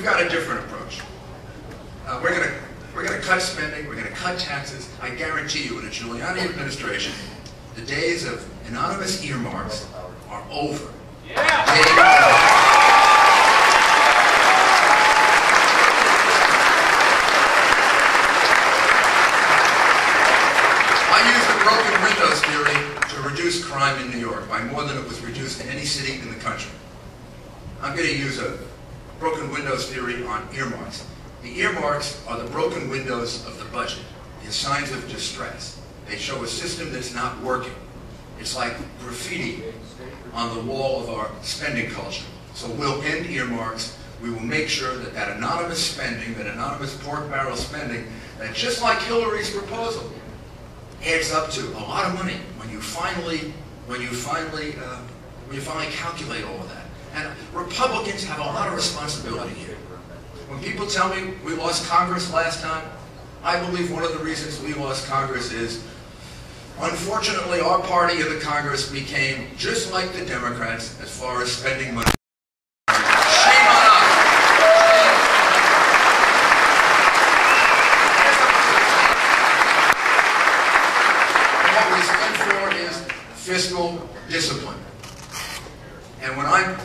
we've got a different approach. We're going to cut spending. We're going to cut taxes. I guarantee you, in a Giuliani administration, the days of anonymous earmarks are over. I use the broken windows theory to reduce crime in New York by more than it was reduced in any city in the country. I'm going to use a broken windows theory on earmarks. The earmarks are the broken windows of the budget, the signs of distress. They show a system that's not working. It's like graffiti on the wall of our spending culture. So we'll end earmarks. We will make sure that that anonymous spending, that anonymous pork barrel spending, that just like Hillary's proposal, adds up to a lot of money when you finally calculate all of that. And Republicans have a lot of responsibility here. When people tell me we lost Congress last time, I believe one of the reasons we lost Congress is, unfortunately, our party in the Congress became just like the Democrats as far as spending money. Shame on us. And what we stand for is fiscal discipline. And when I'm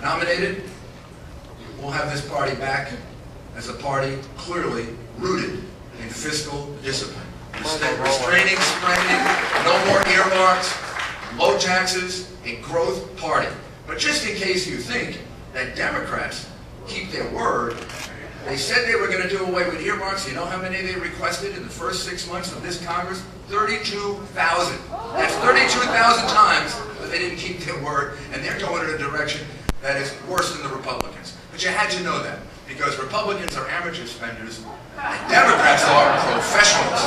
nominated, we'll have this party back as a party clearly rooted in fiscal discipline. Restraining spending, no more earmarks, low taxes, a growth party. But just in case you think that Democrats keep their word, they said they were going to do away with earmarks. You know how many they requested in the first 6 months of this Congress? 32,000. That's 32,000 times that they didn't keep their word, and they're going in a direction that is worse than the Republicans. But you had to know that, because Republicans are amateur spenders, and Democrats are professionals.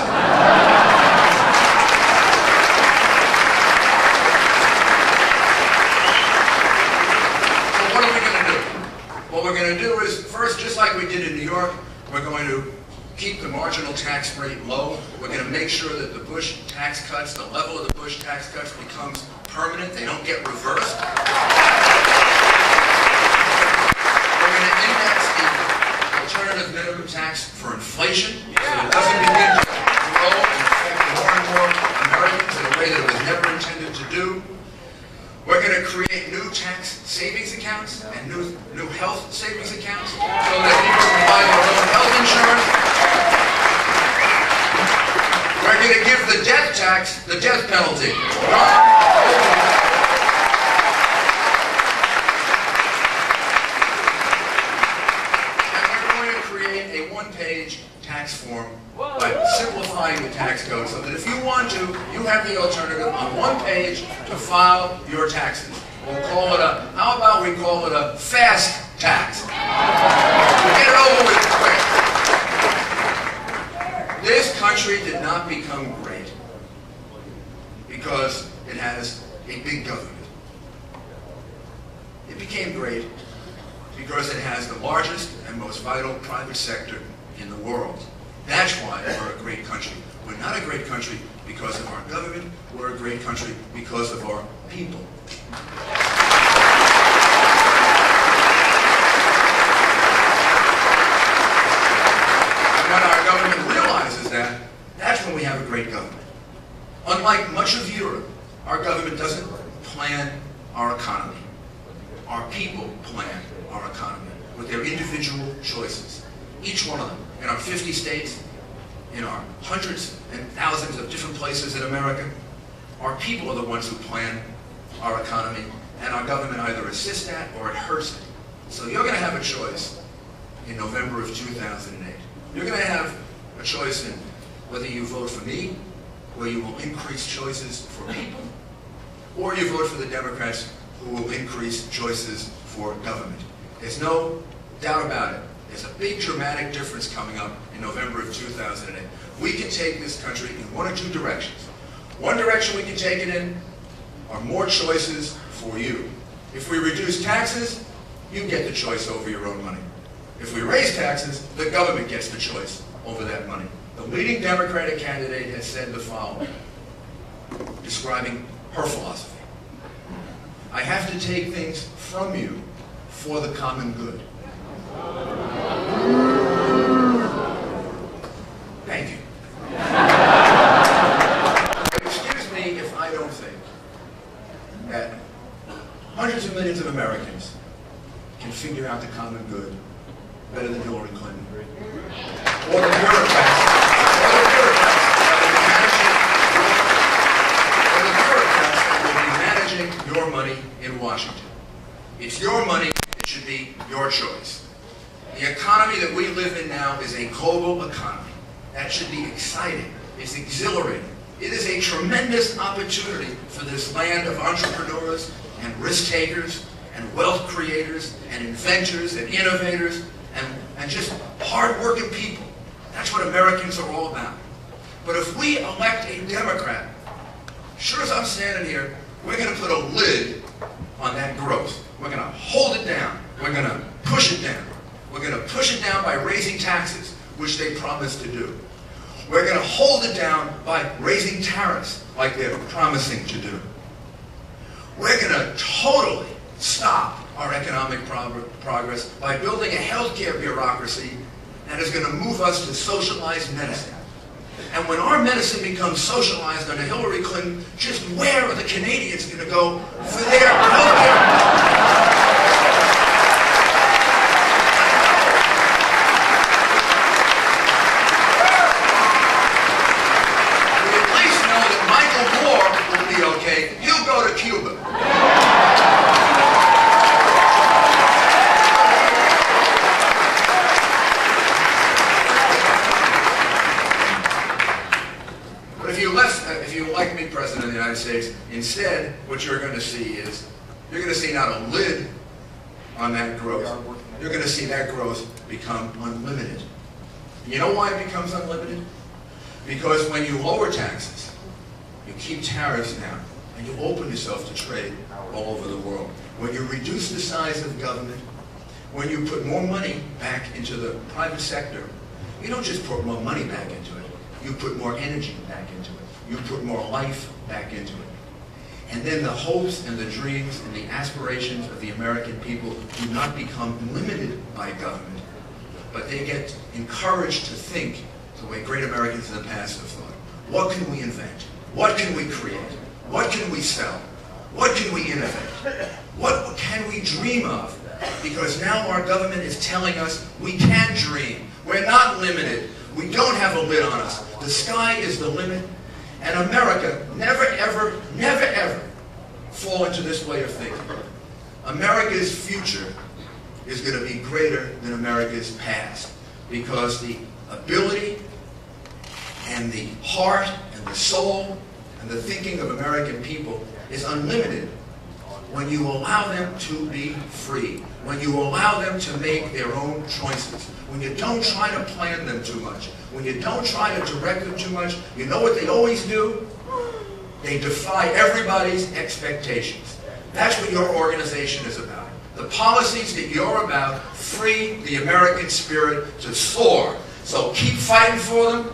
So what are we going to do? What we're going to do is, first, just like we did in New York, we're going to keep the marginal tax rate low. We're going to make sure that the Bush tax cuts, the level of the Bush tax cuts becomes permanent. They don't get reversed. Alternative minimum tax for inflation, so it doesn't begin to grow and affect more and more Americans in a way that it was never intended to do. We're going to create new tax savings accounts and new health savings accounts so that people can buy their own health insurance. We're going to give the death tax the death penalty. One-page tax form by simplifying the tax code so that if you want to, you have the alternative on one page to file your taxes. We'll call it a, how about we call it a fast tax? We'll get it over with quick. This country did not become great because it has a big government. It became great because it has the largest and most vital private sector in the world. That's why we're a great country. We're not a great country because of our government. We're a great country because of our people. And when our government realizes that, that's when we have a great government. Unlike much of Europe, our government doesn't plan our economy. Our people plan our economy with their individual choices. Each one of them, in our 50 states, in our hundreds and thousands of different places in America, our people are the ones who plan our economy, and our government either assists that or it hurts it. So you're going to have a choice in November of 2008. You're going to have a choice in whether you vote for me, where you will increase choices for people, or you vote for the Democrats who will increase choices for government. There's no doubt about it. There's a big dramatic difference coming up in November of 2008. We can take this country in one or two directions. One direction we can take it in are more choices for you. If we reduce taxes, you get the choice over your own money. If we raise taxes, the government gets the choice over that money. The leading Democratic candidate has said the following, describing her philosophy. I have to take things from you for the common good. Thank you. Excuse me if I don't think that hundreds of millions of Americans can figure out the common good better than Hillary Clinton, or the bureaucrats that will be managing your money in Washington. It's your money. It should be your choice. The economy that we live in now is a global economy. That should be exciting. It's exhilarating. It is a tremendous opportunity for this land of entrepreneurs and risk takers and wealth creators and inventors and innovators and just hard-working people. That's what Americans are all about. But if we elect a Democrat, sure as I'm standing here, we're going to put a lid on that growth. We're going to hold it down. We're going to push it down. We're going to push it down by raising taxes, which they promised to do. We're going to hold it down by raising tariffs, like they're promising to do. We're going to totally stop our economic progress by building a healthcare bureaucracy that is going to move us to socialized medicine. And when our medicine becomes socialized under Hillary Clinton, just where are the Canadians going to go for their healthcare? He'll go to Cuba. But if you elect me President of the United States, instead, what you're going to see is, you're going to see not a lid on that growth. You're going to see that growth become unlimited. You know why it becomes unlimited? Because when you lower taxes, you keep tariffs down, and you open yourself to trade all over the world. When you reduce the size of government, when you put more money back into the private sector, you don't just put more money back into it, you put more energy back into it. You put more life back into it. And then the hopes and the dreams and the aspirations of the American people do not become limited by government, but they get encouraged to think the way great Americans in the past have thought. What can we invent? What can we create? What can we sell? What can we innovate? What can we dream of? Because now our government is telling us we can dream. We're not limited. We don't have a lid on us. The sky is the limit. And America never, ever, never, ever fall into this way of thinking. America's future is going to be greater than America's past, because the ability and the heart and the soul and the thinking of American people is unlimited when you allow them to be free, when you allow them to make their own choices, when you don't try to plan them too much, when you don't try to direct them too much. You know what they always do? They defy everybody's expectations. That's what your organization is about. The policies that you're about free the American spirit to soar. So keep fighting for them.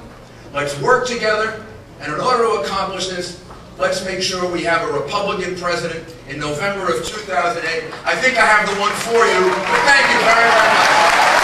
Let's work together. And in order to accomplish this, let's make sure we have a Republican president in November of 2008. I think I have the one for you. But thank you very, very much.